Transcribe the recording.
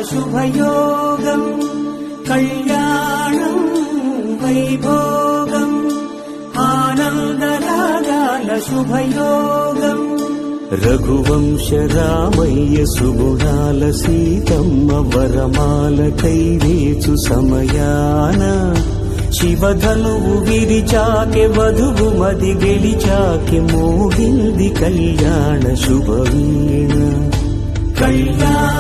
శుభయోగం కళ్యాణం వైభోగం ఆనందరాగాల శుభయోగం రఘువంశ రామయ్య సుగుణాల సీతమ్మ వరమాల కైవేచు సమయాన శివధనువు విరిచాకె వధువు మది గెలిచాకె మోగింది కళ్యాణ శుభవీణ కళ్యాణ